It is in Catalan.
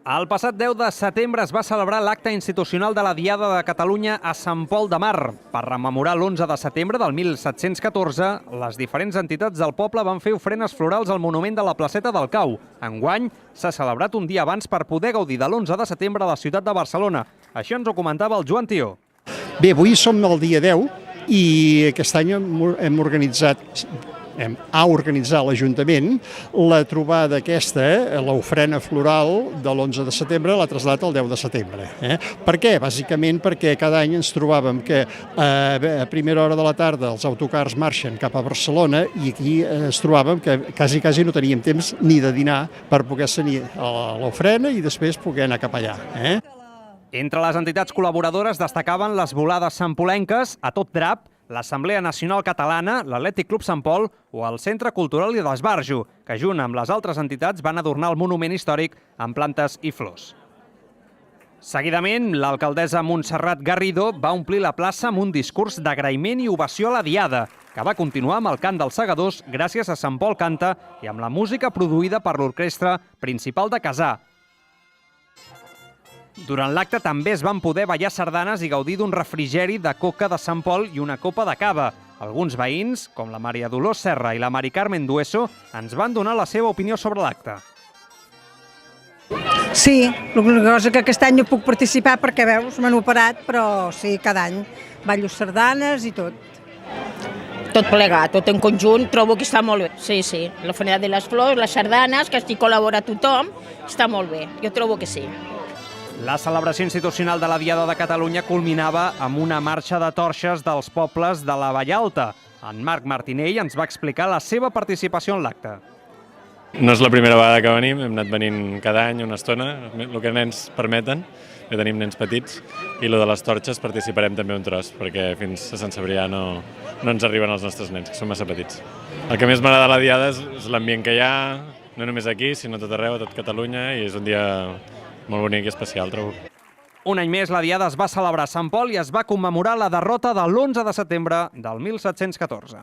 El passat 10 de setembre es va celebrar l'acte institucional de la Diada de Catalunya a Sant Pol de Mar. Per rememorar l'11 de setembre del 1714, les diferents entitats del poble van fer ofrenes florals al monument de la placeta del Cau. Enguany s'ha celebrat un dia abans per poder gaudir de l'11 de setembre a la ciutat de Barcelona. Això ens ho comentava el Joan Tió. Bé, avui som el dia 10 i aquest any ha organitzat l'Ajuntament la trobada aquesta, l'ofrena floral de l'11 de setembre, l'ha traslladat al 10 de setembre. Per què? Bàsicament perquè cada any ens trobàvem que a primera hora de la tarda els autocars marxen cap a Barcelona i aquí ens trobàvem que quasi no teníem temps ni de dinar per poder tenir l'ofrena i després poder anar cap allà. Entre les entitats col·laboradores destacaven les volades sampolenques, a tot drap, l'Assemblea Nacional Catalana, l'Atlètic Club Sant Pol o el Centre Cultural i d'Esbarjo, que junt amb les altres entitats van adornar el monument històric amb plantes i flors. Seguidament, l'alcaldessa Montserrat Garrido va omplir la plaça amb un discurs d'agraïment i ovació a la Diada, que va continuar amb el cant dels segadors gràcies a Sant Pol Canta i amb la música produïda per l'Orquestra Principal de Casà. Durant l'acte també es van poder ballar sardanes i gaudir d'un refrigeri de coca de Sant Pol i una copa de cava. Alguns veïns, com la Maria Dolors Serra i la Mari Carmen Dueso, ens van donar la seva opinió sobre l'acte. Sí, l'única cosa que aquest any no puc participar perquè, veus, m'han operat, però sí, cada any ballo sardanes i tot. Tot plegat, tot en conjunt, trobo que està molt bé. Sí, sí, l'ofrena de les flors, les sardanes, que estic col·labora tothom, està molt bé, jo trobo que sí. La celebració institucional de la Diada de Catalunya culminava amb una marxa de torxes dels pobles de la Vallalta. En Marc Martinell ens va explicar la seva participació en l'acte. No és la primera vegada que venim, hem anat venint cada any una estona, el que nens permeten, que tenim nens petits, i lo de les torxes participarem també un tros, perquè fins a Sant Cebrià no ens arriben els nostres nens, que són massa petits. El que més m'agrada de la Diada és l'ambient que hi ha, no només aquí, sinó tot arreu, a tot Catalunya, i és un dia molt bonic i especial, trobo. Un any més, la Diada es va celebrar a Sant Pol i es va commemorar la derrota de l'11 de setembre del 1714.